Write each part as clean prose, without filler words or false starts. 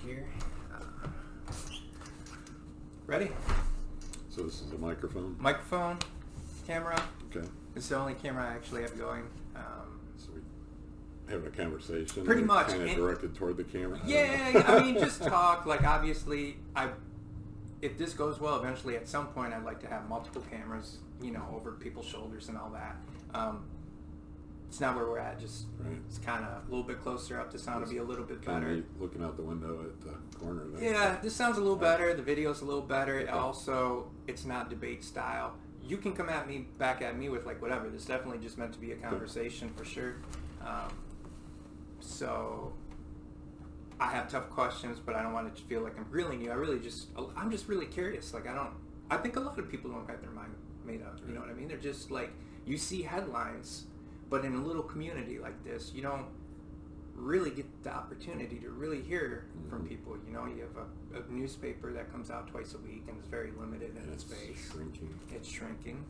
here. Ready? So this is a microphone? Microphone, camera. Okay. It's the only camera I actually have going. So we have a conversation. Pretty much. Kind of directed toward the camera? Yeah, I mean, just talk. Like, obviously, if this goes well, eventually at some point I'd like to have multiple cameras, over people's shoulders and all that. It's not where we're at. Just right. It's kind of a little bit closer up to sound to be a little bit better. Looking out the window at the corner there. Yeah, this sounds a little better. The video's a little better. Okay. Also, it's not debate style. You can come back at me with like whatever. This is definitely just meant to be a conversation for sure. So I have tough questions, but I don't want it to feel like I'm grilling you. I'm just really curious. Like I think a lot of people don't have their mind made up. You know what I mean? They're just like, you see headlines, but in a little community like this, you don't really get the opportunity to really hear from people. You have a newspaper that comes out twice a week and is very limited in its space. It's shrinking.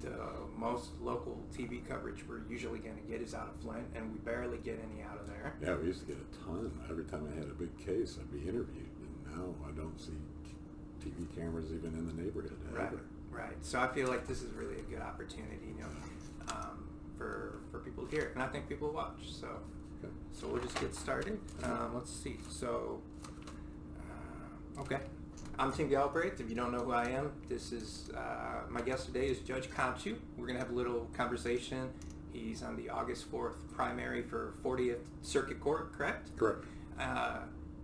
The most local TV coverage we're usually going to get is out of Flint, and we barely get any out of there. Yeah, we used to get a ton. Every time I had a big case, I'd be interviewed, and now I don't see TV cameras even in the neighborhood ever. Right. So I feel like this is really a good opportunity, for people to hear, and I think people will watch. So, okay. So we'll just get started. Let's see. So, okay. I'm Tim Galbraith. If you don't know who I am, this is my guest today is Judge Konschuh. We're going to have a little conversation. He's on the August 4th primary for 40th Circuit Court, correct? Correct.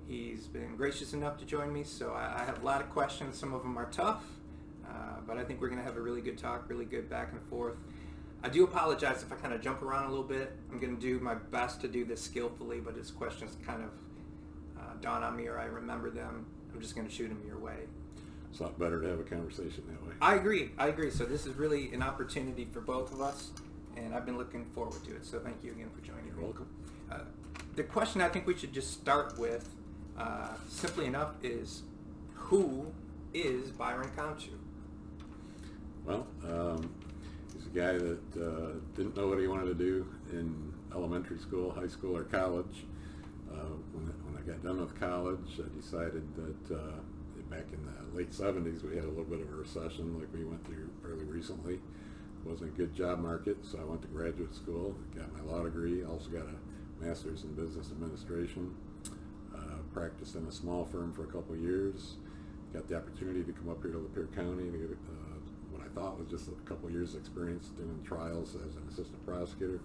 He's been gracious enough to join me, so I have a lot of questions. Some of them are tough, but I think we're going to have a really good talk, really good back and forth. I do apologize if I kind of jump around a little bit. I'm going to do my best to do this skillfully, but his questions kind of dawn on me or I remember them. I'm just going to shoot them your way. It's a lot better to have a conversation that way. I agree. So this is really an opportunity for both of us, and I've been looking forward to it. So thank you again for joining me. You're welcome. The question I think we should just start with, simply enough, is who is Byron Konschuh? Well, he's a guy that didn't know what he wanted to do in elementary school, high school, or college. When I got done with college, I decided that back in the late 70s we had a little bit of a recession like we went through fairly recently. It wasn't a good job market, so I went to graduate school, got my law degree, also got a master's in business administration, practiced in a small firm for a couple of years, got the opportunity to come up here to Lapeer County to get what I thought was just a couple of years experience doing trials as an assistant prosecutor.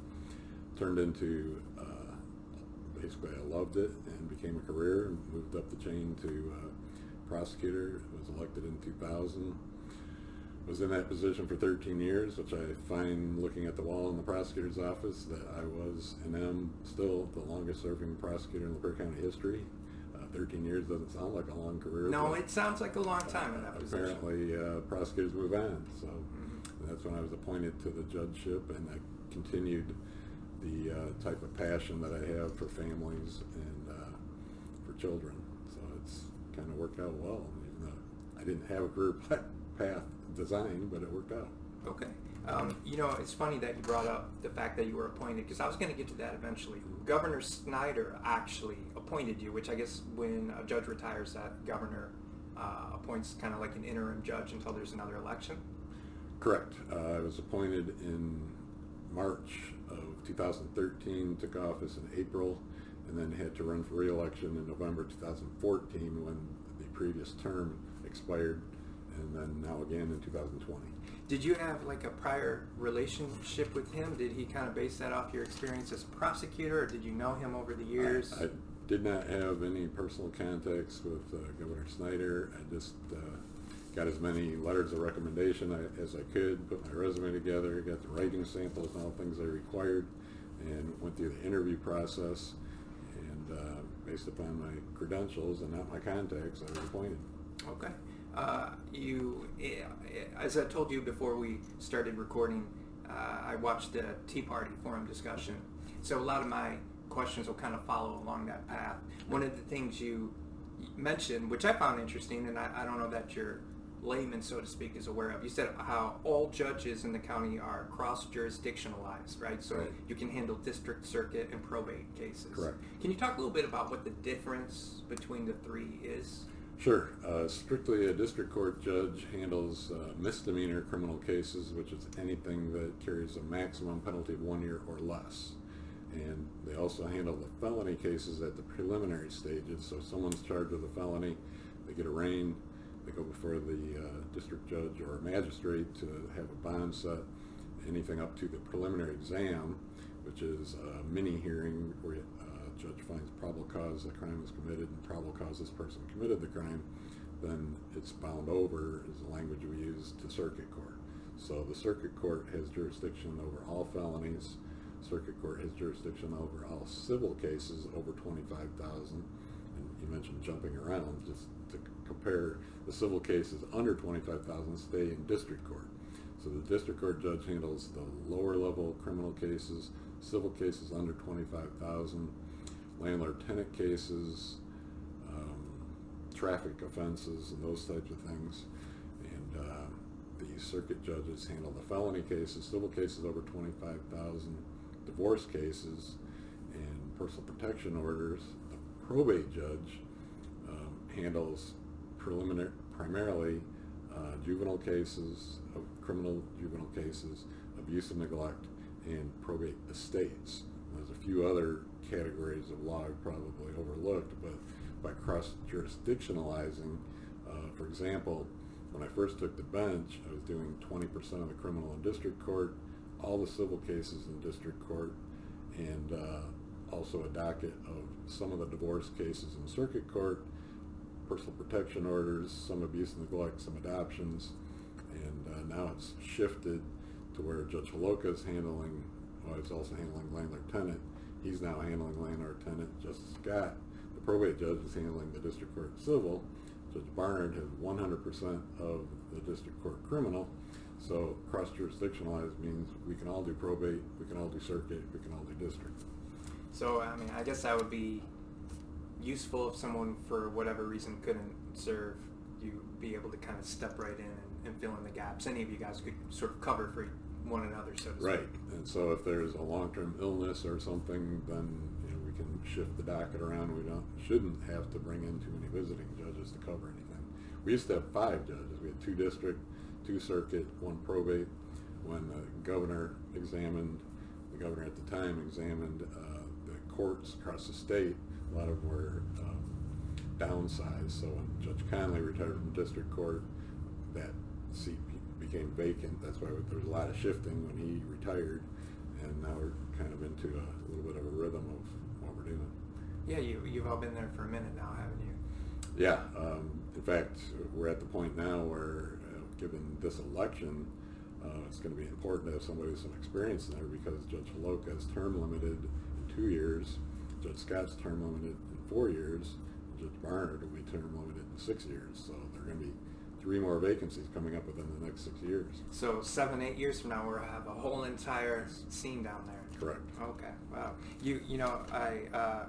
Turned into basically I loved it and became a career and moved up the chain to prosecutor. Was elected in 2000. Was in that position for 13 years, which I find, looking at the wall in the prosecutor's office, that I was and am still the longest serving prosecutor in Lapeer County history. 13 years doesn't sound like a long career. No, it sounds like a long time in that position. Apparently prosecutors move on, so that's when I was appointed to the judgeship, and I continued the type of passion that I have for families and for children. So it's kind of worked out well. Even though I didn't have a career path designed, but it worked out. Okay. It's funny that you brought up the fact that you were appointed, because I was going to get to that eventually. Governor Snyder actually appointed you, which I guess when a judge retires, that governor appoints kind of like an interim judge until there's another election. Correct. I was appointed in March of 2013, took office in April, and then had to run for re-election in November 2014 when the previous term expired, and then now again in 2020. Did you have like a prior relationship with him? Did he kind of base that off your experience as a prosecutor, or did you know him over the years? I did not have any personal contacts with Governor Snyder. I just got as many letters of recommendation as I could, put my resume together, got the writing samples and all the things I required, and went through the interview process. And based upon my credentials and not my contacts, I was appointed. Okay. As I told you before we started recording, I watched the Tea Party forum discussion. So a lot of my questions will kind of follow along that path. One of the things you mentioned, which I found interesting, and I don't know that you're layman, so to speak, is aware of. You said how all judges in the county are cross-jurisdictionalized, right? So Right. you can handle district, circuit, and probate cases. Correct. Can you talk a little bit about what the difference between the three is? Sure. Strictly, a district court judge handles misdemeanor criminal cases, which is anything that carries a maximum penalty of 1 year or less. And they also handle the felony cases at the preliminary stages. So if someone's charged with a felony, they get arraigned, they go before the district judge or magistrate to have a bond set, anything up to the preliminary exam, which is a mini hearing where a judge finds probable cause the crime was committed and probable cause this person committed the crime, then it's bound over, is the language we use, to circuit court. So the circuit court has jurisdiction over all felonies. Circuit court has jurisdiction over all civil cases over 25,000. And you mentioned jumping around. Just to compare, the civil cases under 25,000 stay in district court. So the district court judge handles the lower level criminal cases, civil cases under 25,000, landlord-tenant cases, traffic offenses, and those types of things. And the circuit judges handle the felony cases, civil cases over 25,000, divorce cases, and personal protection orders. The probate judge handles primarily juvenile cases, criminal juvenile cases, abuse and neglect, and probate estates. There's a few other categories of law I've probably overlooked, but by cross-jurisdictionalizing, for example, when I first took the bench, I was doing 20% of the criminal in district court, all the civil cases in district court, and also a docket of some of the divorce cases in circuit court, personal protection orders, some abuse and neglect, some adoptions, and now it's shifted to where Judge Holoka is handling, well, he's also handling landlord-tenant. He's now handling landlord-tenant. Justice Scott, the probate judge, is handling the district court civil. Judge Barnard has 100% of the district court criminal. So cross-jurisdictionalized means we can all do probate, we can all do circuit, we can all do district. So, I mean, I guess that would be useful if someone, for whatever reason, couldn't serve, you be able to kind of step right in and fill in the gaps. Any of you guys could sort of cover for one another, so to speak. Right, and so if there's a long-term illness or something, then we can shift the docket around. We shouldn't have to bring in too many visiting judges to cover anything. We used to have 5 judges. We had 2 district, 2 circuit, 1 probate. When the governor at the time examined the courts across the state, a lot of them were downsized. So when Judge Conley retired from district court, that seat became vacant. That's why there was a lot of shifting when he retired, and now we're kind of into a little bit of a rhythm of what we're doing. Yeah, you've all been there for a minute now, haven't you? Yeah. In fact, we're at the point now where, given this election, it's going to be important to have somebody with some experience in there, because Judge Holoka is term limited in 2 years, Judge Scott's term limited in 4 years, and Judge Barnard will be term limited in 6 years. So there are going to be 3 more vacancies coming up within the next 6 years. So 7-8 years from now, we'll have a whole entire scene down there. Correct. Okay. Wow. You know, I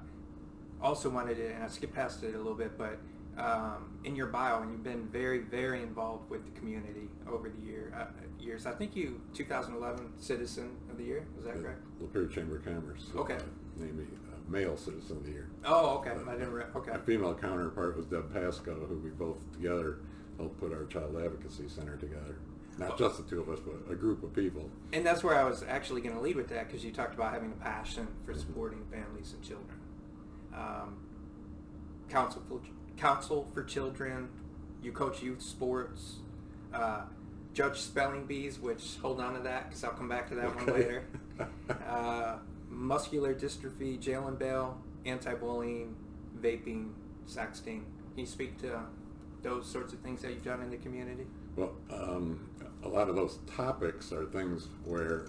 also wanted to, and I skipped past it a little bit, but in your bio, and you've been very, very involved with the community over the years. I think you 2011 Citizen of the Year. Is that correct? Lapeer Chamber of Commerce. Okay. Named me Male Citizen of the Year. Oh, okay. I didn't. Okay. My female counterpart was Deb Pasco, who we both together helped put our Child Advocacy Center together. Not just the 2 of us, but a group of people. And that's where I was actually going to lead with that, because you talked about having a passion for supporting families and children. Council for Children, you coach youth sports, judge spelling bees, which, hold on to that, because I'll come back to that one later. Muscular dystrophy, jail and bail, anti-bullying, vaping, sexting. Can you speak to those sorts of things that you've done in the community? Well, a lot of those topics are things where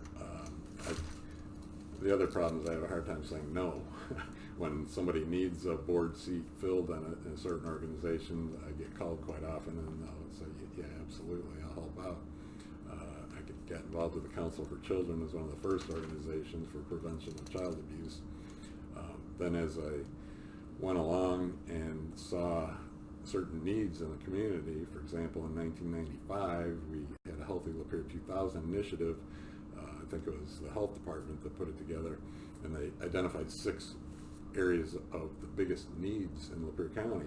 the other problem is I have a hard time saying no. When somebody needs a board seat filled in a certain organization, I get called quite often, and I'll say, yeah, absolutely, I'll help out. I got involved with the Council for Children as one of the first organizations for prevention of child abuse. Then as I went along and saw certain needs in the community. For example, in 1995, we had a Healthy Lapeer 2000 initiative. I think it was the health department that put it together, and they identified 6 areas of the biggest needs in Lapeer County,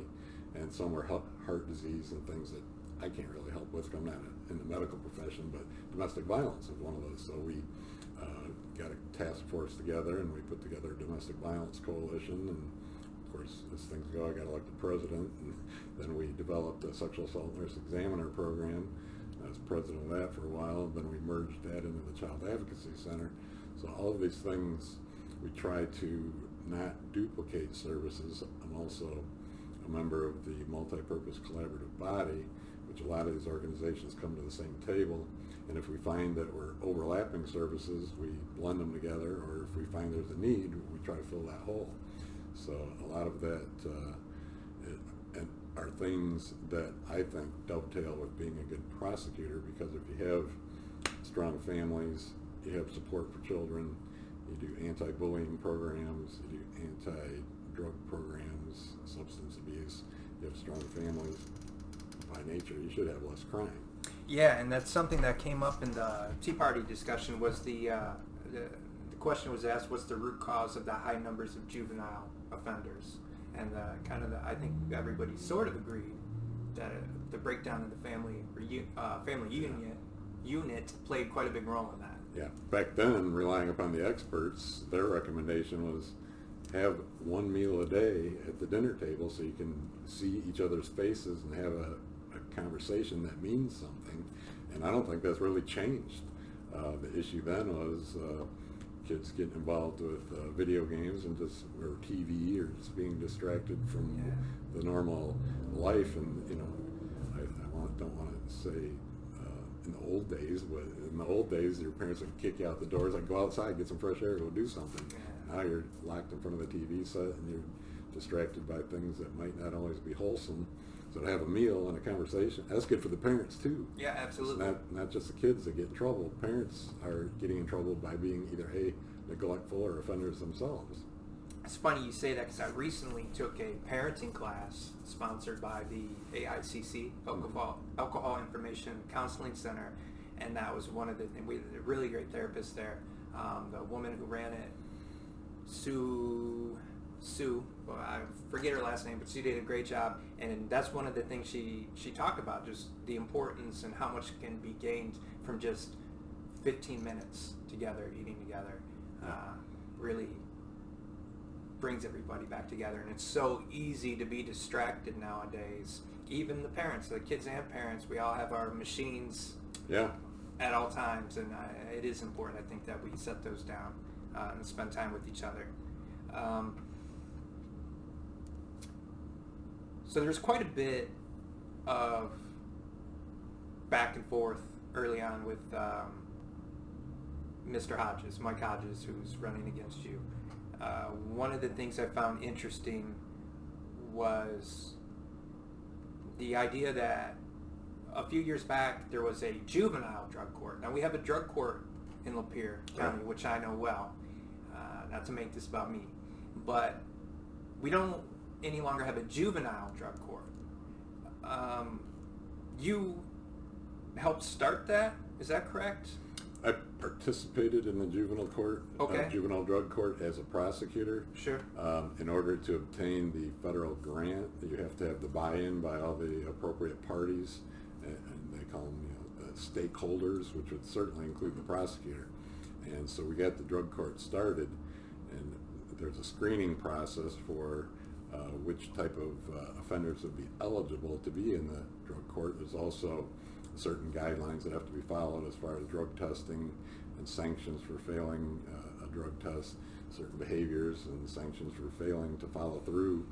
and some were heart disease and things that I can't really help with. I'm not in the medical profession, but domestic violence is one of those. So we got a task force together, and we put together a domestic violence coalition, and of course, as things go, I got elected president, and then we developed a sexual assault nurse examiner program. I was president of that for a while, then we merged that into the Child Advocacy Center. So all of these things, we try to not duplicate services. I'm also a member of the multi-purpose collaborative body, which a lot of these organizations come to the same table, and if we find that we're overlapping services, we blend them together, or if we find there's a need, we try to fill that hole. So a lot of that are things that I think dovetail with being a good prosecutor, because if you have strong families, you have support for children, you do anti-bullying programs, you do anti-drug programs, substance abuse, you have strong families, by nature you should have less crime. Yeah, and that's something that came up in the Tea Party discussion. Was the question was asked, what's the root cause of the high numbers of juvenile offenders? And I think everybody sort of agreed that the breakdown in the family unit played quite a big role in that. Yeah, back then, relying upon the experts, their recommendation was have one meal a day at the dinner table so you can see each other's faces and have a conversation that means something. And I don't think that's really changed. The issue then was kids getting involved with video games or TV, or just being distracted from the normal life. And I don't want to say in the old days, but in the old days your parents would kick you out the doors, like, go outside, get some fresh air, go do something. Now you're locked in front of the TV set and you're distracted by things that might not always be wholesome. So to have a meal and a conversation, that's good for the parents too. Yeah, absolutely. It's not just the kids that get in trouble. Parents are getting in trouble by being either neglectful or offenders themselves. It's funny you say that, because I recently took a parenting class sponsored by the AICC, Alcohol Information Counseling Center, and that was one of the things. We had a really great therapist there. The woman who ran it, Sue, well, I forget her last name, but she did a great job, and that's one of the things she talked about, just the importance and how much can be gained from just 15 minutes together, eating together. Really brings everybody back together, and it's so easy to be distracted nowadays. Even the parents, the kids and parents, we all have our machines at all times, and it is important, I think, that we set those down and spend time with each other. So there's quite a bit of back and forth early on with Mr. Hodges, Mike Hodges, who's running against you. One of the things I found interesting was the idea that a few years back there was a juvenile drug court. Now we have a drug court in Lapeer County, which I know well, not to make this about me, but we don't any longer have a juvenile drug court. You helped start that, is that correct? I participated in the juvenile drug court as a prosecutor. Sure. In order to obtain the federal grant, you have to have the buy-in by all the appropriate parties, and they call them stakeholders, which would certainly include the prosecutor. And so we got the drug court started, and there's a screening process for which type of offenders would be eligible to be in the drug court. There's also certain guidelines that have to be followed as far as drug testing and sanctions for failing a drug test, certain behaviors and sanctions for failing to follow through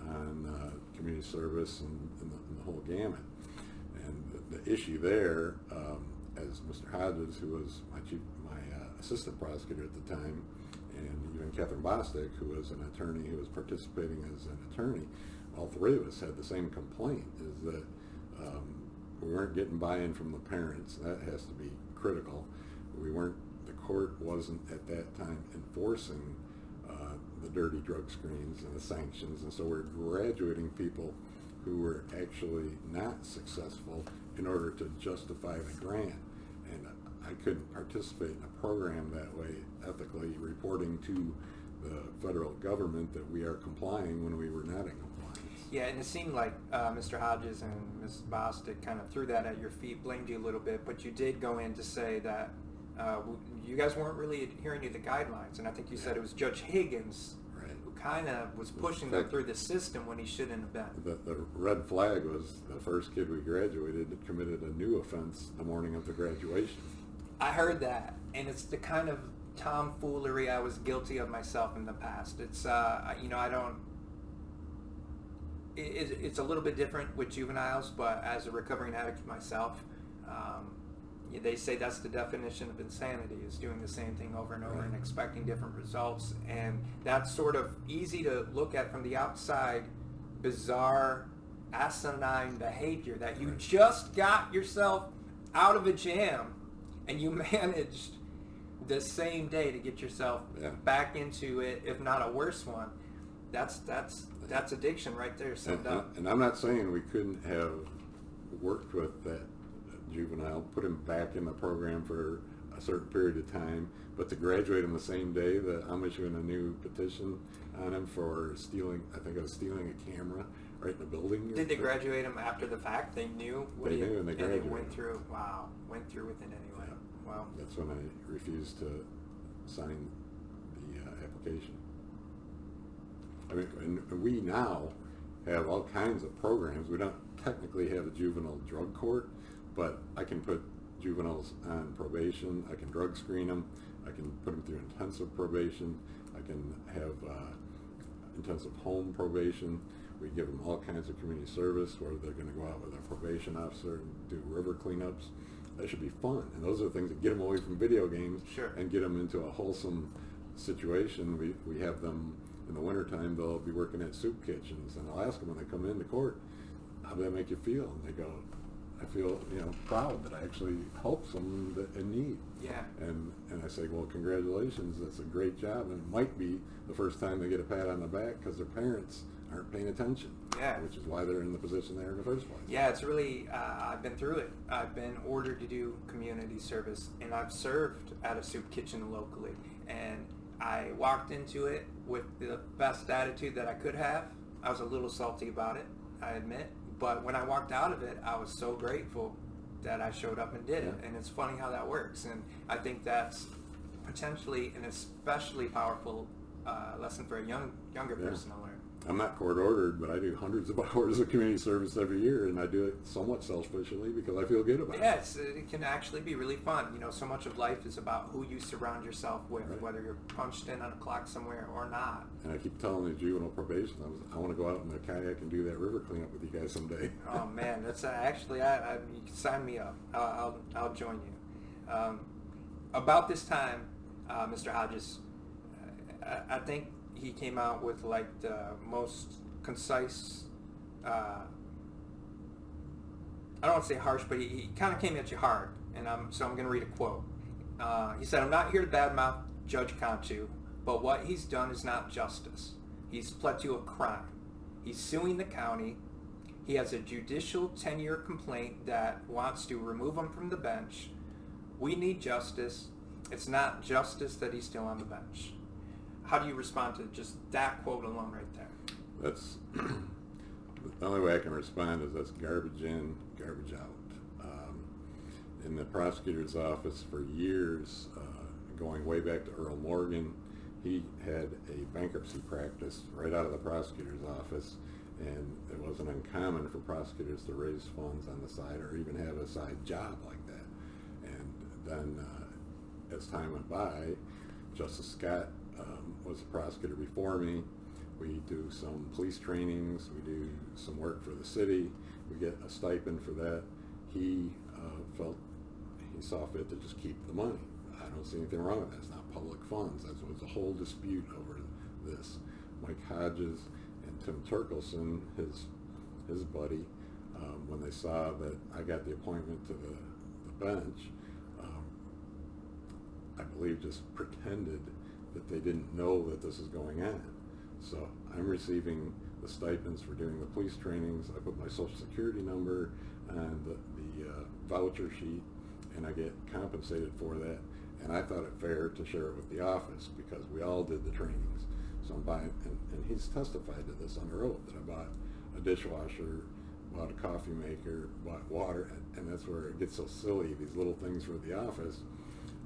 on community service and the whole gamut. And the issue there, as Mr. Hodges, who was my assistant prosecutor at the time, and even Catherine Bostic, who was an attorney who was participating as an attorney, all three of us had the same complaint, is that we weren't getting buy-in from the parents. That has to be critical. The court wasn't at that time enforcing the dirty drug screens and the sanctions, and so we're graduating people who were actually not successful in order to justify the grant. And I couldn't participate in a program that way, ethically reporting to the federal government that we are complying when we were not in compliance. Yeah, and it seemed like Mr. Hodges and Ms. Bostic kind of threw that at your feet, blamed you a little bit, but you did go in to say that you guys weren't really adhering to the guidelines, and I think you said it was Judge Higgins who kind of was pushing them through the system when he shouldn't have been. The red flag was the first kid we graduated that committed a new offense the morning of the graduation. I heard that, and it's the kind of tomfoolery I was guilty of myself in the past. It's I don't. It's a little bit different with juveniles, but as a recovering addict myself, they say that's the definition of insanity, is doing the same thing over and over and expecting different results. And that's sort of easy to look at from the outside, bizarre, asinine behavior that you just got yourself out of a jam and you managed the same day to get yourself back into it, if not a worse one. That's addiction right there summed up. And I'm not saying we couldn't have worked with that juvenile, put him back in the program for a certain period of time, but to graduate him the same day that I'm issuing a new petition on him for stealing, I think I was stealing a camera right in the building. Did they graduate him after the fact? They knew? They knew, and they graduated. And they went through with it anyway. Yeah. Wow. That's when I refused to sign the application. I mean, and we now have all kinds of programs. We don't technically have a juvenile drug court, but I can put juveniles on probation. I can drug screen them. I can put them through intensive probation. I can have intensive home probation. We give them all kinds of community service where they're going to go out with a probation officer and do river cleanups. That should be fun. And those are the things that get them away from video games and get them into a wholesome situation. We have them in the wintertime, they'll be working at soup kitchens, and I'll ask them when they come into court, how does that make you feel? And they go, I feel proud that I actually helped someone in need. Yeah. And I say, well, congratulations, that's a great job. And it might be the first time they get a pat on the back because their parents aren't paying attention. Yeah. Which is why they're in the position they're in the first place. Yeah, it's really, I've been through it. I've been ordered to do community service, and I've served at a soup kitchen locally. And I walked into it with the best attitude that I could have. I was a little salty about it, I admit. But when I walked out of it, I was so grateful that I showed up and did it. And it's funny how that works. And I think that's potentially an especially powerful lesson for a younger person to learn. I'm not court ordered, but I do hundreds of hours of community service every year, and I do it somewhat selfishly because I feel good about it. Yes, it can actually be really fun. So much of life is about who you surround yourself with, whether you're punched in on a clock somewhere or not. And I keep telling the juvenile probation, I want to go out in the kayak and do that river cleanup with you guys someday. Oh man, that's actually, you can sign me up. I'll join you. About this time, Mr. Hodges, I think he came out with like the most concise, I don't want to say harsh, but he kind of came at you hard. And so I'm going to read a quote. He said, "I'm not here to badmouth Judge Konschuh, but what he's done is not justice. He's pled to a crime. He's suing the county. He has a judicial tenure complaint that wants to remove him from the bench. We need justice. It's not justice that he's still on the bench." How do you respond to just that quote alone right there? That's the only way I can respond is that's garbage in, garbage out. In the prosecutor's office for years, going way back to Earl Morgan, he had a bankruptcy practice right out of the prosecutor's office, and it wasn't uncommon for prosecutors to raise funds on the side or even have a side job like that. And then as time went by, Justice Scott was a prosecutor before me. We do some police trainings, we do some work for the city, we get a stipend for that. He felt he saw fit to just keep the money. I don't see anything wrong with that. It's not public funds. That was a whole dispute over this. Mike Hodges and Tim Turkelson, his buddy, when they saw that I got the appointment to the bench, I believe just pretended that they didn't know that this is going on. So I'm receiving the stipends for doing the police trainings. I put my social security number on the voucher sheet, and I get compensated for that. And I thought it fair to share it with the office because we all did the trainings. So I'm buying, and he's testified to this under oath, that I bought a dishwasher, bought a coffee maker, bought water, and that's where it gets so silly, these little things for the office.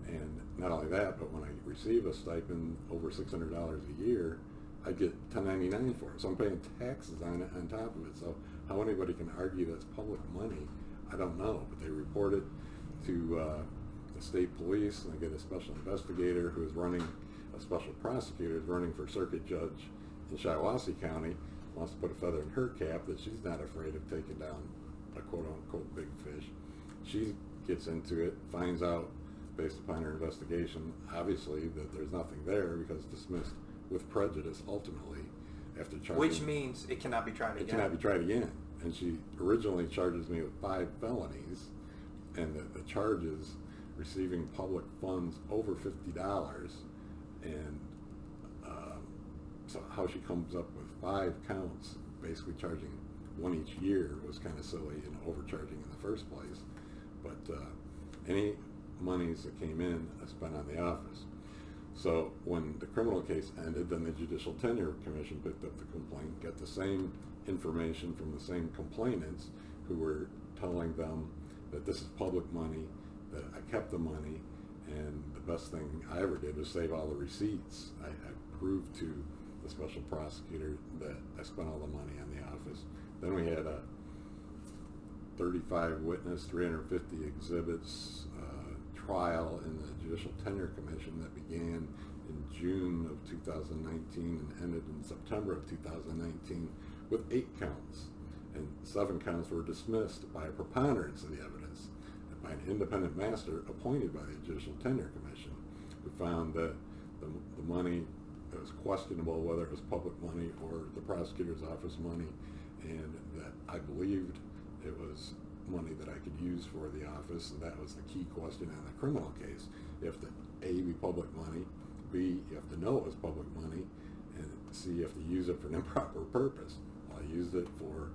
And not only that, but when I receive a stipend over $600 a year, I get $10.99 for it. So I'm paying taxes on it on top of it. So how anybody can argue that's public money, I don't know. But they report it to the state police, and they get a special investigator who is running, a special prosecutor is running for circuit judge in Shiawassee County, wants to put a feather in her cap that she's not afraid of taking down a quote-unquote big fish. She gets into it, finds out based upon her investigation, obviously, that there's nothing there because it's dismissed with prejudice ultimately after charging. Which means it cannot be tried again. It cannot be tried again. And she originally charges me with 5 felonies, and the charges receiving public funds over $50, and so how she comes up with 5 counts, basically charging 1 each year, was kind of silly and overcharging in the first place. But any monies that came in, I spent on the office. So when the criminal case ended, then the Judicial Tenure Commission picked up the complaint, got the same information from the same complainants who were telling them that this is public money, that I kept the money, and the best thing I ever did was save all the receipts. I proved to the special prosecutor that I spent all the money on the office. Then we had a 35 witness, 350 exhibits trial in the Judicial Tenure Commission that began in June of 2019 and ended in September of 2019 with 8 counts. And 7 counts were dismissed by a preponderance of the evidence by an independent master appointed by the Judicial Tenure Commission, who found that the money, it was questionable whether it was public money or the prosecutor's office money, and that I believed it was money that I could use for the office, and that was the key question on the criminal case. You have to A, be public money, B, you have to know it was public money, and C, you have to use it for an improper purpose. Well, I used it for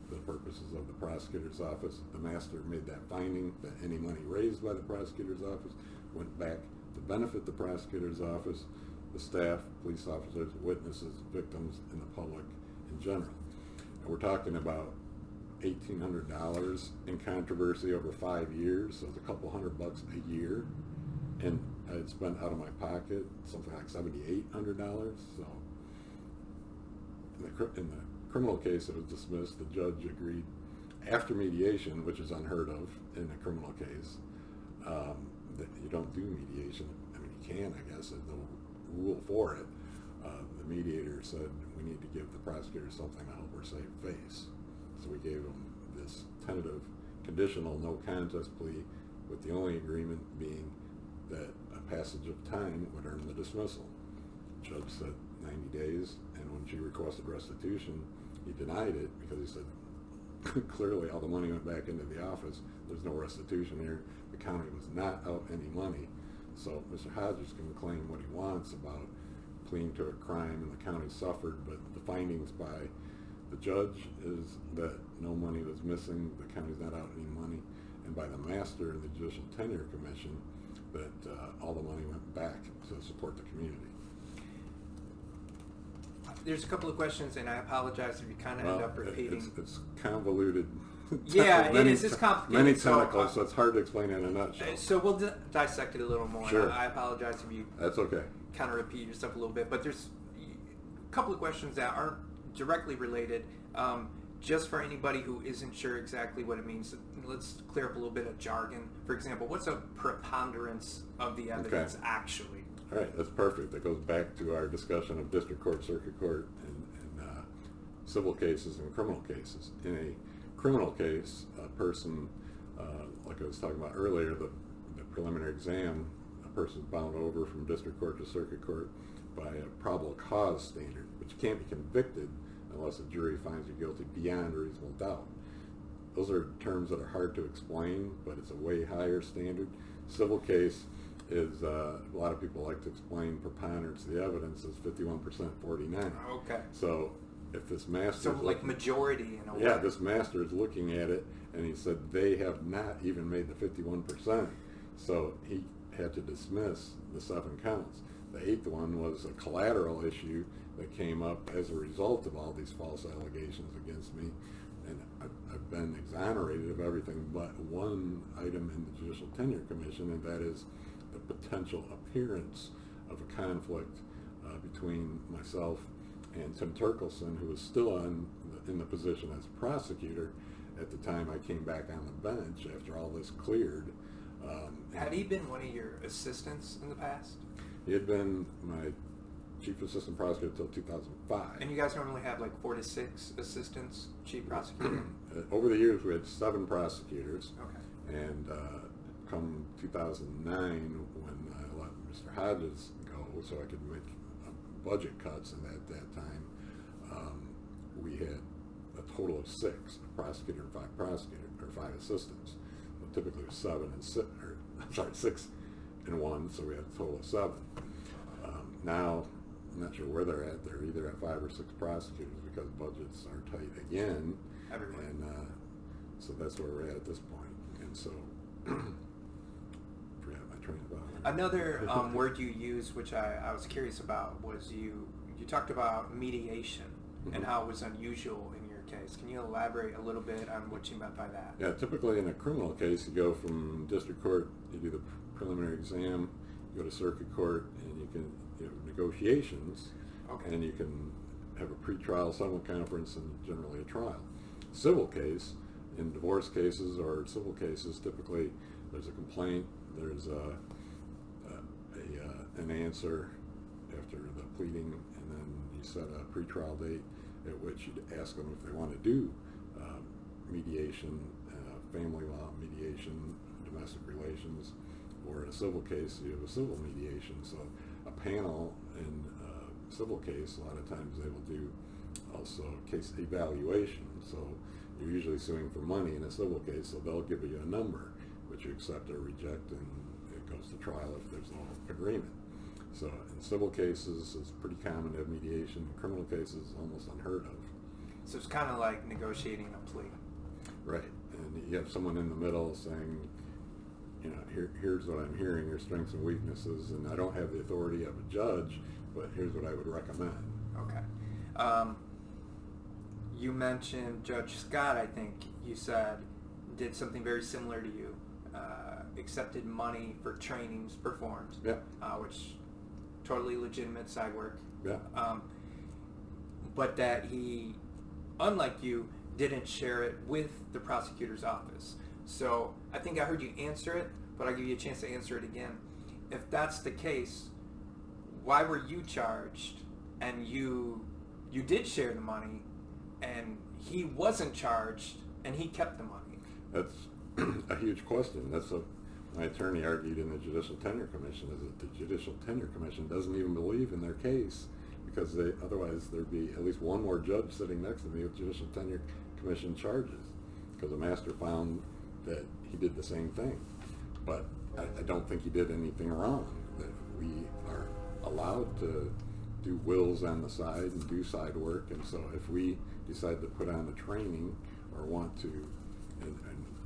the purposes of the prosecutor's office. The master made that finding that any money raised by the prosecutor's office went back to benefit the prosecutor's office, the staff, police officers, witnesses, victims, and the public in general. And we're talking about $1,800 in controversy over 5 years, so it's a couple $100 a year, and I had spent out of my pocket something like $7,800. So in the criminal case that was dismissed, the judge agreed after mediation, which is unheard of in a criminal case, that you don't do mediation. I mean, you can, I guess, there's no rule for it. The mediator said we need to give the prosecutor something to help her save face. So we gave him this tentative, conditional, no contest plea, with the only agreement being that a passage of time would earn the dismissal. The judge said 90 days, and when she requested restitution, he denied it because he said, clearly all the money went back into the office. There's no restitution here. The county was not out any money. So Mr. Hodges can claim what he wants about pleading to a crime and the county suffered, but the findings by the judge is that no money was missing, the county's not out any money, and by the master of the Judicial Tenure Commission that all the money went back to support the community. There's a couple of questions, and I apologize if you kind of end up repeating. It's convoluted. Yeah, it is. It's complicated. Many tentacles, so it's hard to explain in a nutshell. So we'll dissect it a little more. Sure. I apologize if you That's okay. kind of repeat yourself a little bit, but there's a couple of questions that aren't directly related. Just for anybody who isn't sure exactly what it means, let's clear up a little bit of jargon. For example, what's a preponderance of the evidence actually? All right, that's perfect. That goes back to our discussion of district court, circuit court, and civil cases and criminal cases. In a criminal case, a person, like I was talking about earlier, the preliminary exam, a person's bound over from district court to circuit court by a probable cause standard, which can't be convicted unless a jury finds you guilty beyond reasonable doubt. Those are terms that are hard to explain, but it's a way higher standard. Civil case is a lot of people like to explain preponderance of the evidence as 51%, 49. Okay. So if this master, So like majority in a way. yeah, this master is looking at it, and he said they have not even made the 51%. So he had to dismiss the 7 counts. The 8th one was a collateral issue that came up as a result of all these false allegations against me, and I've been exonerated of everything but one item in the Judicial Tenure Commission, and that is the potential appearance of a conflict between myself and Tim Turkelson, who was still in the position as prosecutor at the time I came back on the bench after all this cleared. Had he been one of your assistants in the past? He had been my chief assistant prosecutor until 2005. And you guys normally have like 4 to 6 assistants, chief prosecutor? Over the years, we had 7 prosecutors. Okay. And come 2009, when I let Mr. Hodges go so I could make budget cuts, and at that time, we had a total of 6, a prosecutor and 5 prosecutors, or 5 assistants. Well, typically it was 7 and 6, or I'm sorry, 6 and 1, so we had a total of 7. Now, I'm not sure where they're at. They're either at 5 or 6 prosecutors because budgets are tight again. Everywhere. And so that's where we're at this point. And so, forgot my train of thought. Another word you used, which I was curious about, was you talked about mediation and how it was unusual in your case. Can you elaborate a little bit on what you meant by that? Yeah, typically in a criminal case, you go from district court, you do the preliminary exam, you go to circuit court, and you can have negotiations, Okay. and you can have a pretrial settlement conference and generally a trial. Civil case, in divorce cases or civil cases, typically there's a complaint, there's an answer after the pleading, and then you set a pretrial date at which you'd ask them if they want to do mediation, family law mediation, domestic relations, or in a civil case you have a civil mediation. So a panel in a civil case, a lot of times they will do also case evaluation. So you're usually suing for money in a civil case, so they'll give you a number which you accept or reject, and it goes to trial if there's no agreement. So in civil cases, it's pretty common to have mediation. In criminal cases, almost unheard of. So it's kind of like negotiating a plea. Right, and you have someone in the middle saying, you know, here's what I'm hearing, your strengths and weaknesses, and I don't have the authority of a judge, but here's what I would recommend. Okay. You mentioned Judge Scott, I think you said, did something very similar to you, accepted money for trainings performed, Yeah. Which totally legitimate side work. Yeah. But that he, unlike you, didn't share it with the prosecutor's office. So I think I heard you answer it, but I'll give you a chance to answer it again. If that's the case, why were you charged and you did share the money and he wasn't charged and he kept the money? That's a huge question. That's what my attorney argued in the Judicial Tenure Commission, is that the Judicial Tenure Commission doesn't even believe in their case, because otherwise there'd be at least one more judge sitting next to me with Judicial Tenure Commission charges, because the master found that he did the same thing. But I don't think he did anything wrong. That we are allowed to do wills on the side and do side work, and so if we decide to put on the training or want to, and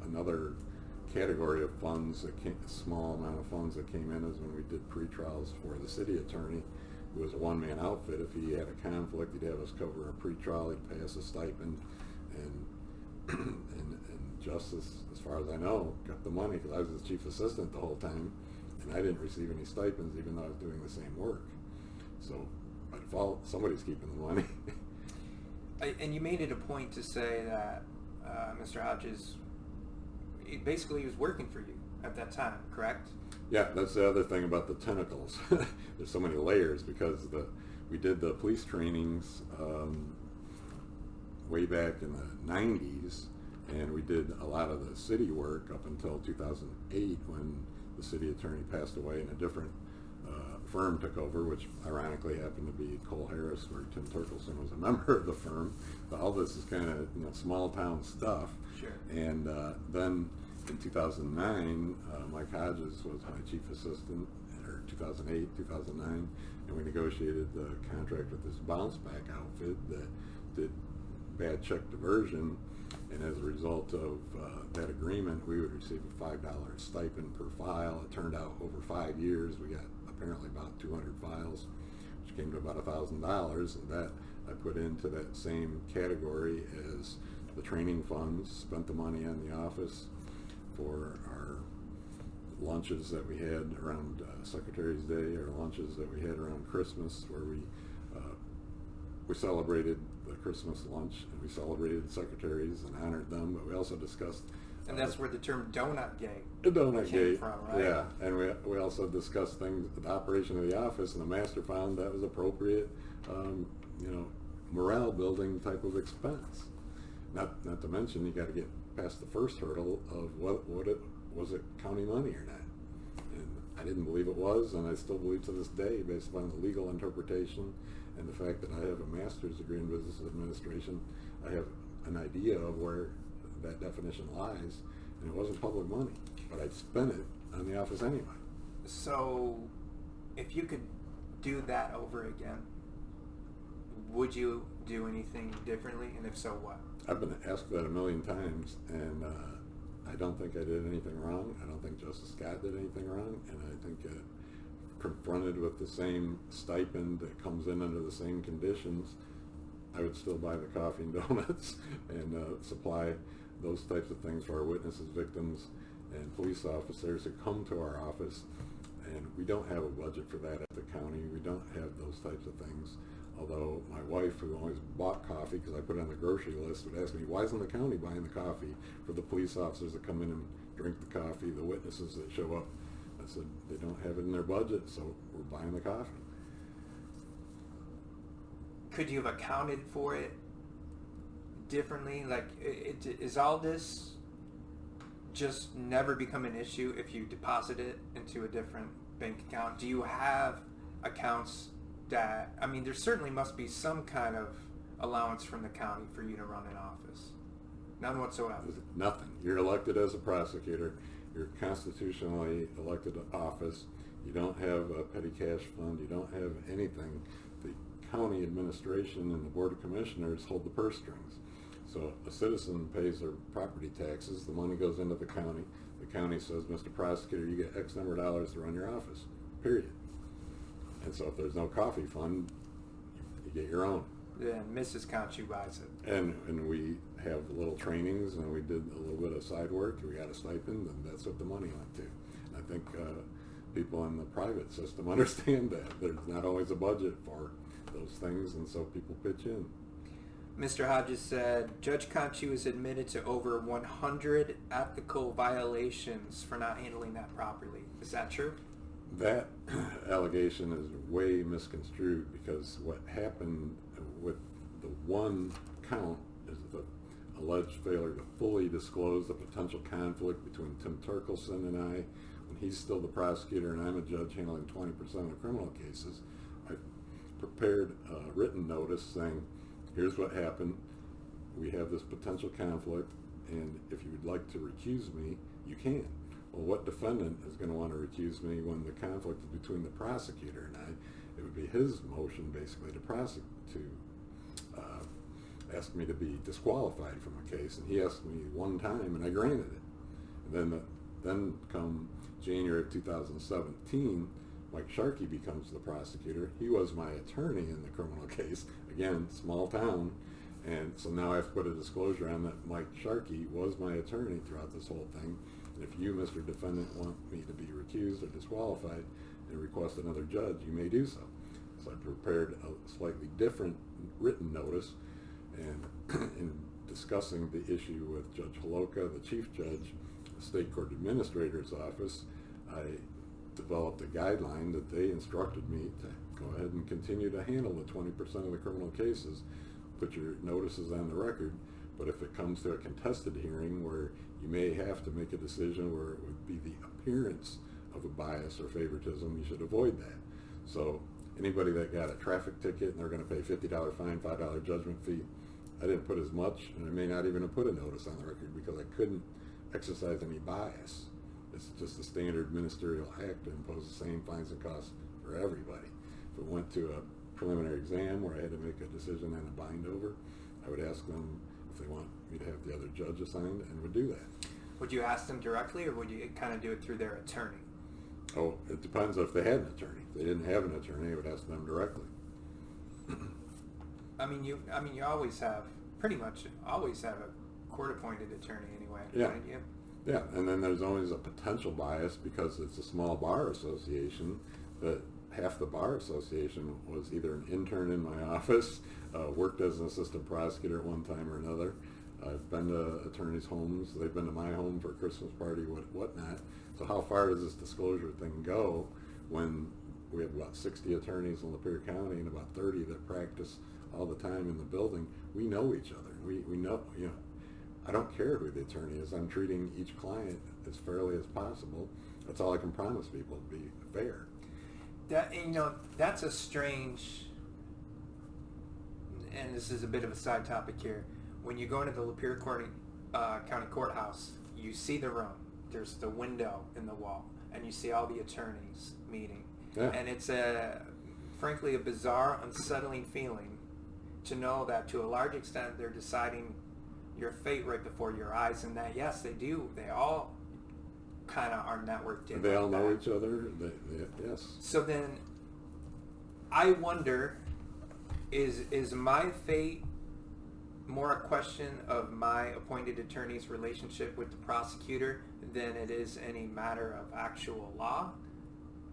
another category of funds, a small amount of funds that came in, is when we did pre-trials for the city attorney, who was a one-man outfit. If he had a conflict, he'd have us cover a pre-trial, he'd pay us a stipend, and Justice, as far as I know, got the money, because I was his chief assistant the whole time, and I didn't receive any stipends even though I was doing the same work. So by default, somebody's keeping the money. And you made it a point to say that Mr. Hodges, basically he was working for you at that time, correct? Yeah, that's the other thing about the tentacles. There's so many layers, because we did the police trainings way back in the 90s, and we did a lot of the city work up until 2008, when the city attorney passed away and a different firm took over, which ironically happened to be Cole Harris, where Tim Turkelson was a member of the firm. But all this is kind of small town stuff. Sure. And then In 2009, Mike Hodges was my chief assistant, or 2008, 2009, and we negotiated the contract with this bounce back outfit that did bad check diversion, and as a result of that agreement, we would receive a $5 stipend per file. It turned out over 5 years, we got apparently about 200 files, which came to about $1,000, and that I put into that same category as the training funds, spent the money on the office for our lunches that we had around Secretary's Day, or lunches that we had around Christmas, where we celebrated the Christmas lunch, and we celebrated secretaries and honored them, but we also discussed... And that's where the term donut gate came from, right? Yeah, and we also discussed things, the operation of the office, and the master found that was appropriate, morale building type of expense. Not to mention, you got to get past the first hurdle of was it county money or not. And I didn't believe it was, and I still believe to this day, based upon the legal interpretation and the fact that I have a master's degree in business administration, I have an idea of where that definition lies, and it wasn't public money, but I'd spent it on the office anyway. So, if you could do that over again, would you do anything differently, and if so, what? I've been asked that a million times, and I don't think I did anything wrong. I don't think Justice Scott did anything wrong, and I think confronted with the same stipend that comes in under the same conditions, I would still buy the coffee and donuts and supply those types of things for our witnesses, victims, and police officers who come to our office. And we don't have a budget for that at the county. We don't have those types of things. Although my wife, who always bought coffee because I put it on the grocery list, would ask me, why isn't the county buying the coffee for the police officers that come in and drink the coffee, the witnesses that show up? I said, they don't have it in their budget, so we're buying the coffee. Could you have accounted for it differently? Like, is all this just never become an issue if you deposit it into a different bank account? Do you have accounts that, I mean, there certainly must be some kind of allowance from the county for you to run an office. None whatsoever. Nothing. You're elected as a prosecutor. You're constitutionally elected to office. You don't have a petty cash fund. You don't have anything. The county administration and the Board of Commissioners hold the purse strings. So a citizen pays their property taxes. The money goes into the county. The county says, Mr. Prosecutor, you get X number of dollars to run your office, period. And so if there's no coffee fund, you get your own. Then Mrs. Konschuh buys it. And we have little trainings, and we did a little bit of side work. We got a stipend, and that's what the money went to. And I think people in the private system understand that. There's not always a budget for those things, and so people pitch in. Mr. Hodges said, Judge Konschuh is admitted to over 100 ethical violations for not handling that properly. Is that true? That allegation is way misconstrued, because what happened with the one count is the alleged failure to fully disclose the potential conflict between Tim Turkelson and I. When he's still the prosecutor and I'm a judge handling 20% of the criminal cases, I prepared a written notice saying, here's what happened. We have this potential conflict, and if you would like to recuse me, you can. Well, what defendant is going to want to recuse me when the conflict is between the prosecutor and I? It would be his motion, basically, to ask me to be disqualified from a case, and he asked me one time, and I granted it. And then come January of 2017, Mike Sharkey becomes the prosecutor. He was my attorney in the criminal case. Again, small town. And so now I have to put a disclosure on that Mike Sharkey was my attorney throughout this whole thing. And if you, Mr. Defendant, want me to be recused or disqualified and request another judge, you may do so. So I prepared a slightly different written notice, and in discussing the issue with Judge Holoka, the chief judge, the state court administrator's office, I developed a guideline that they instructed me to go ahead and continue to handle the 20% of the criminal cases. Put your notices on the record, but if it comes to a contested hearing where you may have to make a decision where it would be the appearance of a bias or favoritism, you should avoid that. So anybody that got a traffic ticket and they're going to pay $50 fine, $5 judgment fee, I didn't put as much, and I may not even have put a notice on the record because I exercise any bias. It's just a standard ministerial act to impose the same fines and costs for everybody. If it went to a preliminary exam where I had to make a decision and a bind over, I would ask them if they want me to have the other judge assigned, and would do that. Would you ask them directly, or would you kind of do it through their attorney? Oh, it depends if they had an attorney. If they didn't have an attorney, I would ask them directly. You always have, pretty much always have a court-appointed attorney anyway, Yeah. wouldn't you? Yeah, and then there's always a potential bias because it's a small bar association, but half the bar association was either an intern in my office, worked as an assistant prosecutor at one time or another. I've been to attorneys' homes. They've been to my home for a Christmas party, whatnot. So how far does this disclosure thing go when we have about 60 attorneys in Lapeer County and about 30 that practice all the time in the building? We know each other. We know, I don't care who the attorney is. I'm treating each client as fairly as possible. That's all I can promise people, to be fair. That's a strange, and this is a bit of a side topic here. When you go into the Lapeer County Courthouse, you see the room. There's the window in the wall, and you see all the attorneys meeting. Yeah. And it's frankly, a bizarre, unsettling feeling to know that to a large extent they're deciding your fate right before your eyes, and that, yes, they do. They all kind of are networked in. They like all know that. each other. Yes. So then, I wonder, is my fate more a question of my appointed attorney's relationship with the prosecutor than it is any matter of actual law?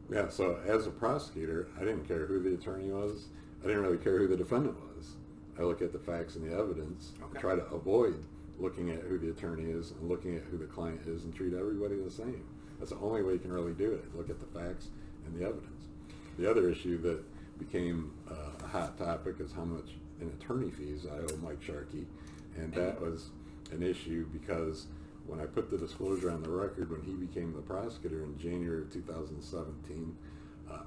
Yeah, so as a prosecutor, I didn't care who the attorney was. I didn't really care who the defendant was. I look at the facts and the evidence, Okay. try to avoid looking at who the attorney is and looking at who the client is, and treat everybody the same. That's the only way you can really do it. Look at the facts and the evidence. The other issue that became a hot topic is how much in attorney fees I owe Mike Sharkey, and that was an issue because when I put the disclosure on the record when he became the prosecutor in January of 2017,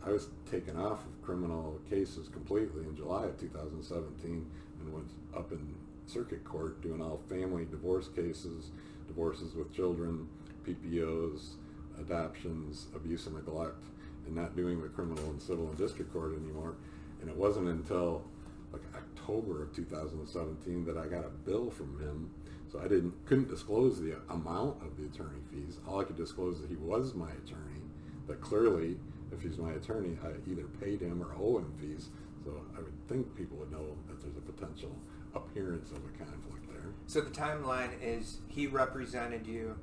I was taken off of criminal cases completely in July of 2017 and went up in circuit court doing all family divorce cases, divorces with children, PPOs, adoptions, abuse and neglect, and not doing the criminal and civil and district court anymore. And it wasn't until like October of 2017 that I got a bill from him. So I couldn't disclose the amount of the attorney fees. All I could disclose that he was my attorney, that clearly if he's my attorney, I either paid him or owe him fees. So I would think people would know that there's a potential appearance of a conflict there. So the timeline is he represented you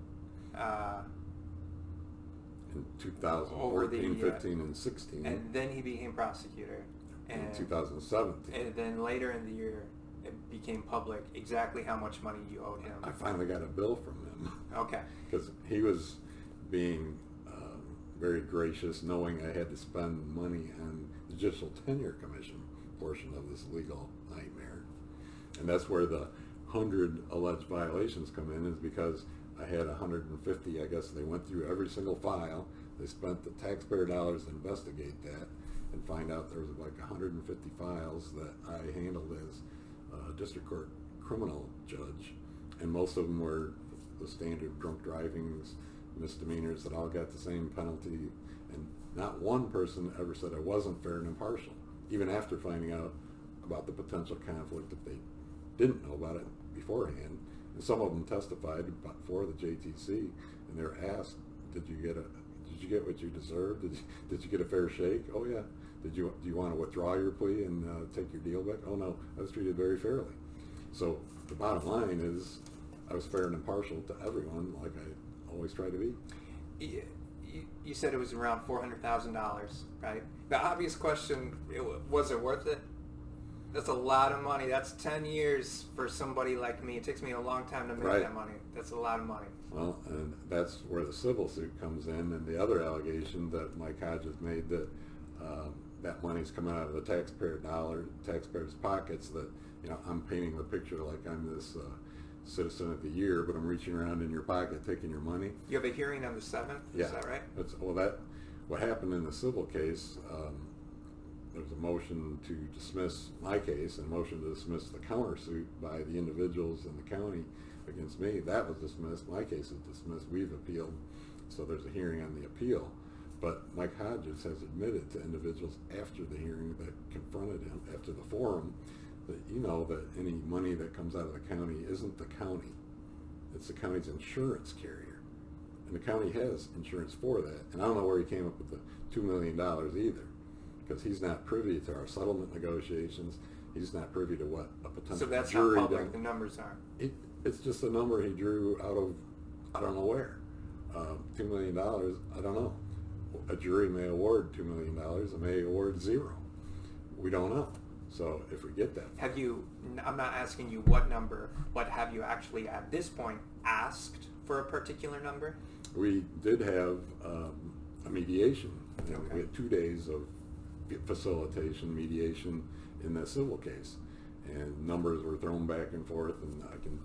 In 2014, 15, and 16. and then he became prosecutor. In 2017. And then later in the year, it became public exactly how much money you owed him. I finally got a bill from him. Okay. Because he was being very gracious, knowing I had to spend money on the Judicial Tenure Commission portion of this legal nightmare. And that's where the 100 alleged violations come in, is because I had 150. I guess they went through every single file. They spent the taxpayer dollars to investigate that and find out there was like 150 files that I handled as a district court criminal judge, and most of them were the standard drunk drivings, misdemeanors that all got the same penalty, and not one person ever said I wasn't fair and impartial, even after finding out about the potential conflict if they didn't know about it beforehand. And some of them testified for the JTC, and they were asked, did you get what you deserved? Did you get a fair shake? Oh yeah. Do you want to withdraw your plea and take your deal back? Oh no, I was treated very fairly. So the bottom line is I was fair and impartial to everyone, like I always try to be. You said it was around $400,000, right? The obvious question, was it worth it? That's a lot of money. That's 10 years for somebody like me. It takes me a long time to make Right. that money. That's a lot of money. Well, and that's where the civil suit comes in, and the other allegation that Mike Hodges made that that money's coming out of the taxpayers' pockets, that, I'm painting the picture like I'm this citizen of the year, but I'm reaching around in your pocket taking your money. You have a hearing on the 7th? Yeah. Is that right? What happened in the civil case, there's a motion to dismiss my case and a motion to dismiss the countersuit by the individuals in the county against me. That was dismissed. My case is dismissed. We've appealed, so there's a hearing on the appeal. But Mike Hodges has admitted to individuals after the hearing that confronted him, after the forum, that that any money that comes out of the county isn't the county. It's the county's insurance carrier. And the county has insurance for that. And I don't know where he came up with the $2 million either, because he's not privy to our settlement negotiations. He's not privy to what a potential So that's jury how public the numbers are. It's just a number he drew out of, I don't know where. $2 million, I don't know. A jury may award $2 million, it may award 0. We don't know. So if we get that. Have you, I'm not asking you what number, but have you actually at this point asked for a particular number? We did have a mediation. Okay. We had 2 days of facilitation, mediation in that civil case. And numbers were thrown back and forth, and I can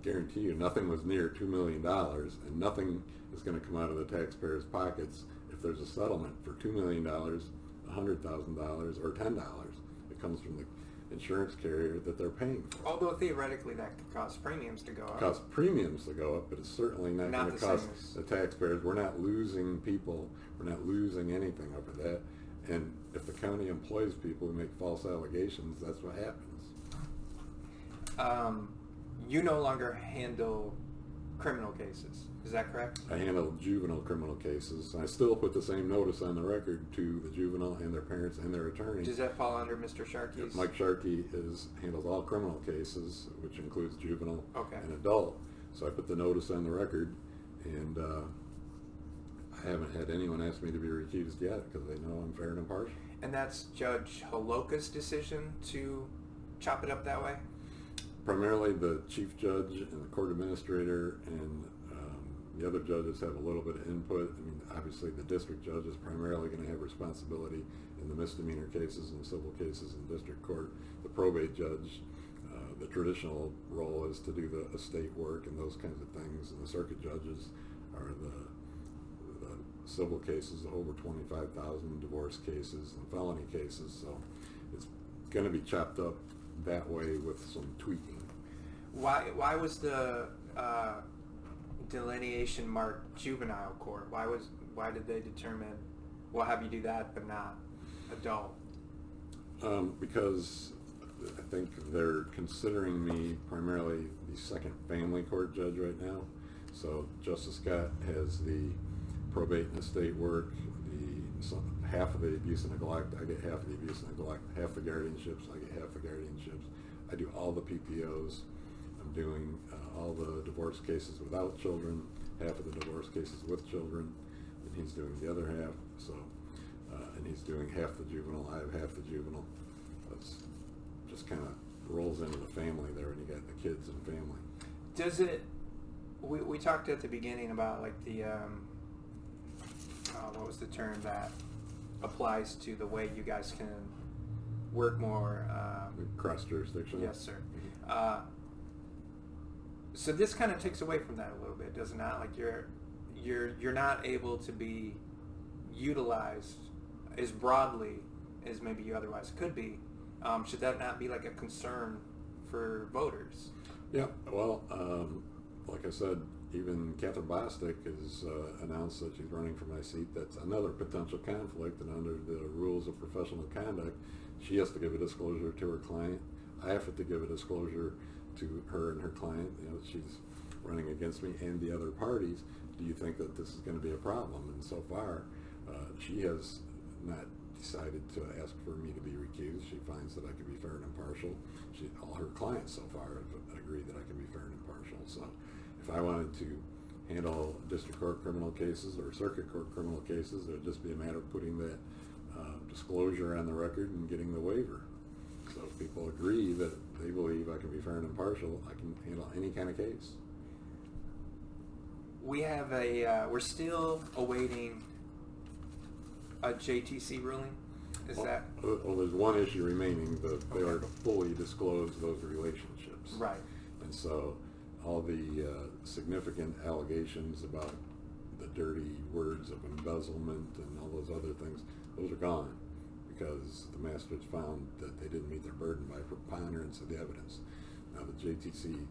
guarantee you nothing was near $2 million, and nothing is going to come out of the taxpayers' pockets if there's a settlement for $2 million, $100,000, or $10. It comes from the insurance carrier that they're paying for. Although theoretically that could cause premiums to go up. It costs premiums to go up, but it's certainly not going to cost the taxpayers. We're not losing people. We're not losing anything over that. And if the county employs people who make false allegations, that's what happens. You no longer handle criminal cases. Is that correct? I handle juvenile criminal cases. I still put the same notice on the record to the juvenile and their parents and their attorney. Does that fall under Mr. Sharkey's? Mike Sharkey handles all criminal cases, which includes juvenile and adult. So I put the notice on the record, and I haven't had anyone ask me to be recused yet because they know I'm fair and impartial. And that's Judge Holoka's decision to chop it up that way? Primarily the chief judge and the court administrator and the other judges have a little bit of input. I mean, obviously the district judge is primarily going to have responsibility in the misdemeanor cases and civil cases in district court. The probate judge, the traditional role is to do the estate work and those kinds of things, and the circuit judges are the civil cases, the over 25,000 divorce cases and felony cases. So it's going to be chopped up that way with some tweaking. Why was the delineation marked juvenile court? Why did they determine we'll have you do that but not adult? Because I think they're considering me primarily the second family court judge right now. So Justice Scott has the probate and estate work, half of the abuse and neglect. I get half of the abuse and neglect, half the guardianships. I get half the guardianships. I do all the PPOs. I'm doing all the divorce cases without children, half of the divorce cases with children, and he's doing the other half. So, and he's doing half the juvenile. I have half the juvenile. That's just kind of rolls into the family there when you got the kids and family. Does it? We talked at the beginning about like the what was the term that applies to the way you guys can work more cross jurisdiction. Yes, sir. So this kind of takes away from that a little bit, does it not? Like you're not able to be utilized as broadly as maybe you otherwise could be. Should that not be like a concern for voters? Yeah. Well, like I said, even Catherine Bostic has announced that she's running for my seat. That's another potential conflict, and under the rules of professional conduct, she has to give a disclosure to her client. I have to give a disclosure to her and her client. She's running against me and the other parties. Do you think that this is going to be a problem? And so far, she has not decided to ask for me to be recused. She finds that I can be fair and impartial. All her clients so far have agreed that I can be fair and impartial. So if I wanted to handle district court criminal cases or circuit court criminal cases, it would just be a matter of putting that disclosure on the record and getting the waiver. So if people agree that they believe I can be fair and impartial, I can handle any kind of case. We have we're still awaiting a JTC ruling. Is that? Well, there's one issue remaining. They are fully disclosed, those relationships. Right. And so all the significant allegations about the dirty words of embezzlement and all those other things, those are gone because the masters found that they didn't meet their burden by preponderance of the evidence. Now, the JTC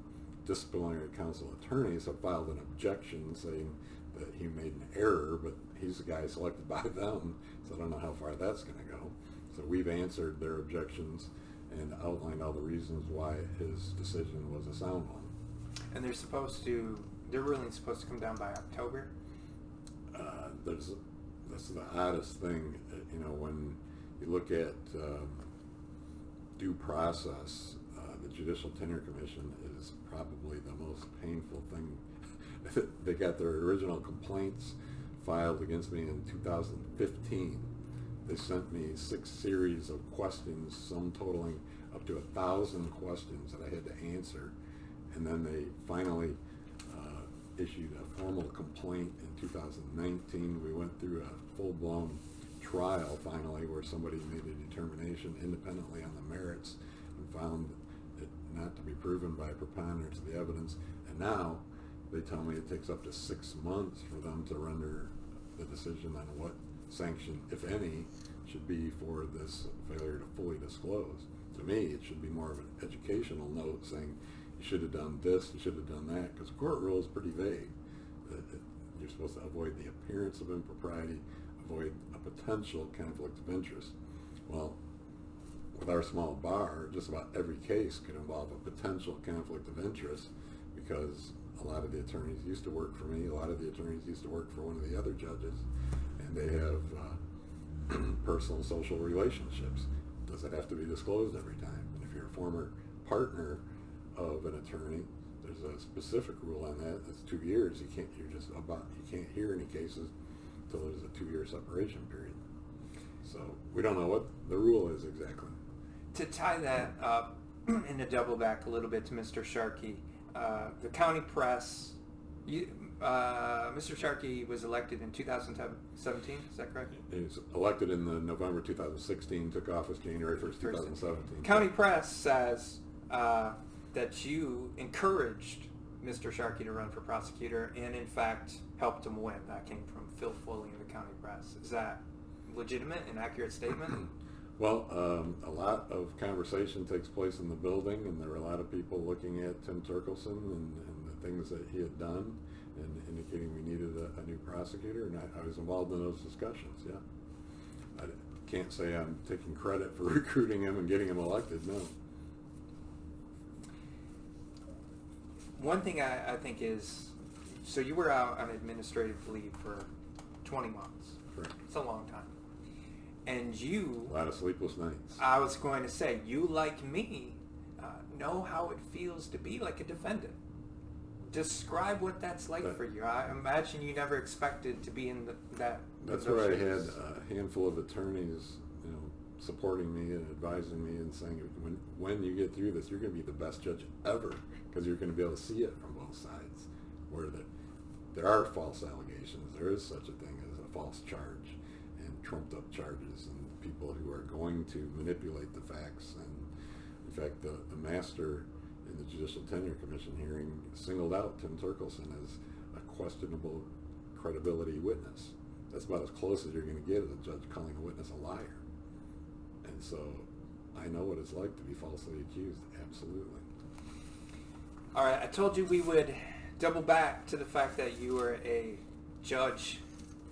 disciplinary council attorneys have filed an objection saying that he made an error, but he's the guy selected by them, so I don't know how far that's going to go. So we've answered their objections and outlined all the reasons why his decision was a sound one. And their ruling's supposed to come down by October? That's the oddest thing, when you look at due process, the Judicial Tenure Commission is probably the most painful thing. They got their original complaints filed against me in 2015. They sent me 6 series of questions, some totaling up to 1,000 questions that I had to answer. And then they finally issued a formal complaint in 2019. We went through a full-blown trial finally, where somebody made a determination independently on the merits and found it not to be proven by preponderance of the evidence. And now they tell me it takes up to 6 months for them to render the decision on what sanction, if any, should be for this failure to fully disclose. To me, it should be more of an educational note saying you should have done this, you should have done that, because the court rule is pretty vague. You're supposed to avoid the appearance of impropriety, avoid a potential conflict of interest. Well, with our small bar, just about every case could involve a potential conflict of interest, because a lot of the attorneys used to work for me, a lot of the attorneys used to work for one of the other judges, and they have personal social relationships. Does it have to be disclosed every time? And if you're a former partner of an attorney, there's a specific rule on that. That's 2 years. You can't hear any cases until there's a 2-year separation period. So we don't know what the rule is exactly. To tie that up and to double back a little bit to Mr. Sharkey, the county press, Mr. Sharkey was elected in 2017, is that correct? He was elected in the November 2016, took office January 1st, 2017. County press says that you encouraged Mr. Sharkey to run for prosecutor and in fact helped him win. That came from Phil Foley in the county press. Is that legitimate and accurate statement? Well, a lot of conversation takes place in the building, and there were a lot of people looking at Tim Turkelson and the things that he had done and indicating we needed a new prosecutor, and I was involved in those discussions, yeah. I can't say I'm taking credit for recruiting him and getting him elected, no. One thing I think is, so you were out on administrative leave for 20 months. Correct. It's a long time. And you... A lot of sleepless nights. I was going to say, you, like me, know how it feels to be like a defendant. Describe what that's like for you. I imagine you never expected to be in that. That's where I had a handful of attorneys, supporting me and advising me and saying, when you get through this, you're going to be the best judge ever, because you're going to be able to see it from both sides, where there are false allegations. There is such a thing as a false charge and trumped up charges and people who are going to manipulate the facts. And in fact, the master in the Judicial Tenure Commission hearing singled out Tim Turkelson as a questionable credibility witness. That's about as close as you're going to get as a judge calling a witness a liar. And so I know what it's like to be falsely accused, absolutely. All right, I told you we would double back to the fact that you were a judge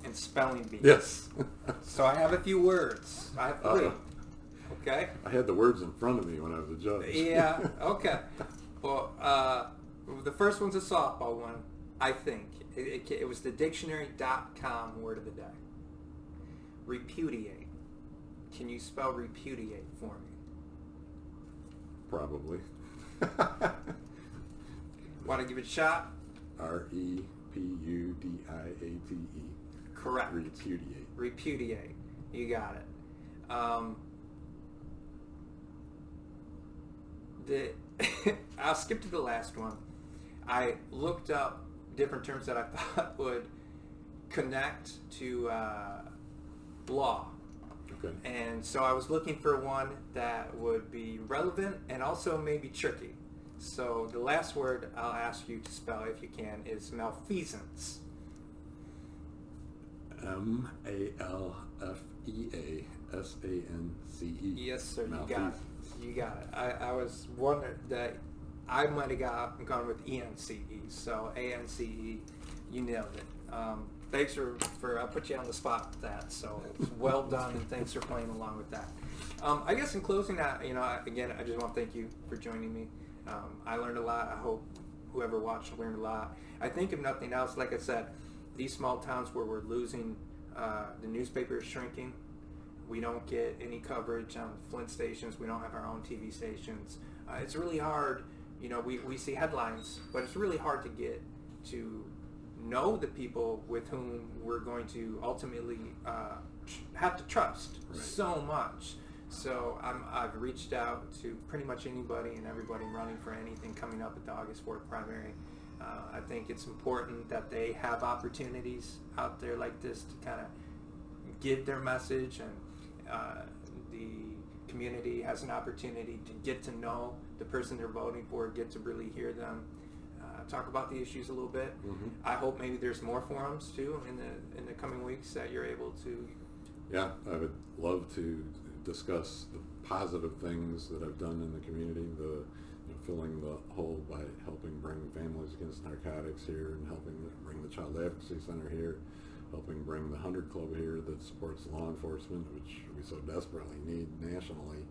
in spelling bees. Yes. So I have a few words. I have 3. Okay? I had the words in front of me when I was a judge. Yeah, okay. Well, the first one's a softball one, I think. It was the dictionary.com word of the day. Repudiate. Can you spell repudiate for me? Probably. Want to give it a shot? Repudiate. Correct. Repudiate. Repudiate. You got it. I'll skip to the last one. I looked up different terms that I thought would connect to law. Okay. And so I was looking for one that would be relevant and also maybe tricky. So the last word I'll ask you to spell, if you can, is malfeasance. S-A-N-C-E. Yes, sir. Malfeasance. You got it. You got it. I was wondering that I might have gone with E-N-C-E. So A-N-C-E, you nailed it. Thanks for I put you on the spot with that. So well done, and thanks for playing along with that. I guess in closing, again, I just want to thank you for joining me. I learned a lot. I hope whoever watched learned a lot. I think if nothing else, like I said, these small towns where we're losing, the newspaper is shrinking. We don't get any coverage on Flint stations. We don't have our own TV stations. It's really hard. We see headlines, but it's really hard to get to know the people with whom we're going to ultimately have to trust so much. So I've reached out to pretty much anybody and everybody running for anything coming up at the August 4th primary. I think it's important that they have opportunities out there like this to kind of give their message, and the community has an opportunity to get to know the person they're voting for, get to really hear them, talk about the issues a little bit. Mm-hmm. I hope maybe there's more forums too in the coming weeks that you're able to. Yeah, I would love to discuss the positive things that I've done in the community, filling the hole by helping bring Families Against Narcotics here, and helping bring the Child Advocacy Center here, helping bring the 100 Club here that supports law enforcement, which we so desperately need nationally,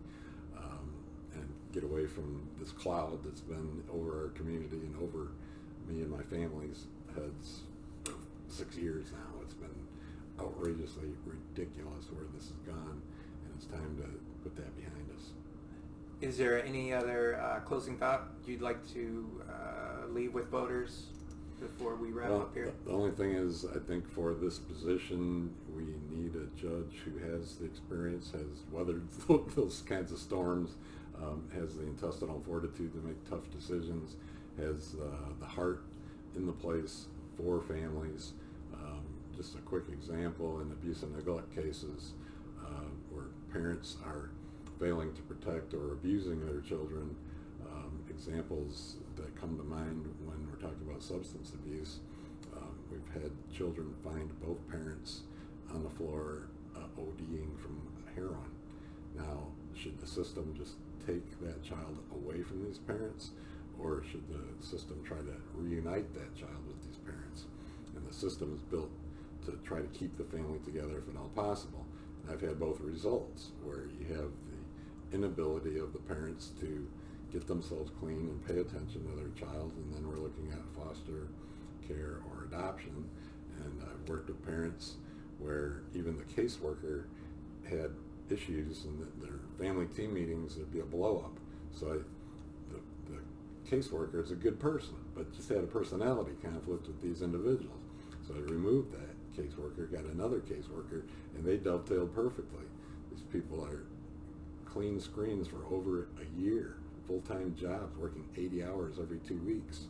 and get away from this cloud that's been over our community and over me and my family's heads for 6 years now. It's been outrageously ridiculous where this has gone, and it's time to put that behind us. Is there any other closing thought you'd like to leave with voters before we wrap up here? The only thing is, I think for this position, we need a judge who has the experience, has weathered those kinds of storms, has the intestinal fortitude to make tough decisions, has the heart in the place for families. Just a quick example, in abuse and neglect cases where parents are failing to protect or abusing their children, examples that come to mind when we're talking about substance abuse. We've had children find both parents on the floor ODing from heroin. Now, should the system just take that child away from these parents, or should the system try to reunite that child with these parents? And the system is built to try to keep the family together if at all possible. And I've had both results, where you have the inability of the parents to get themselves clean and pay attention to their child, and then we're looking at foster care or adoption. And I've worked with parents where even the caseworker had issues, and their family team meetings, there'd be a blow up. So the caseworker is a good person, but just had a personality conflict with these individuals. So I removed that caseworker, got another caseworker, and they dovetailed perfectly. These people are clean screens for over a year, full-time jobs, working 80 hours every 2 weeks,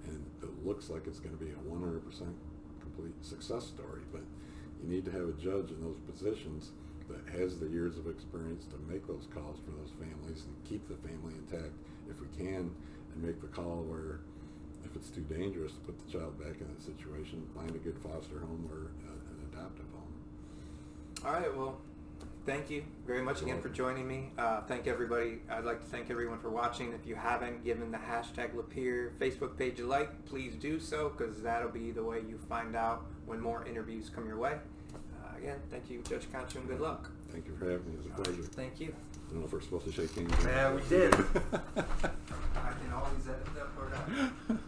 and it looks like it's going to be a 100% complete success story. But you need to have a judge in those positions that has the years of experience to make those calls for those families and keep the family intact if we can, and make the call where, if it's too dangerous to put the child back in that situation, find a good foster home or an adoptive home. All right, well, thank you very much again for joining me. Thank everybody. I'd like to thank everyone for watching. If you haven't given the hashtag Lapeer Facebook page a like, please do so, because that'll be the way you find out when more interviews come your way. Again, thank you, Judge Konschuh, and good luck. Thank you for having me. It was a pleasure. Thank you. I don't know if we're supposed to shake hands. Yeah, we did. I can always edit that part out.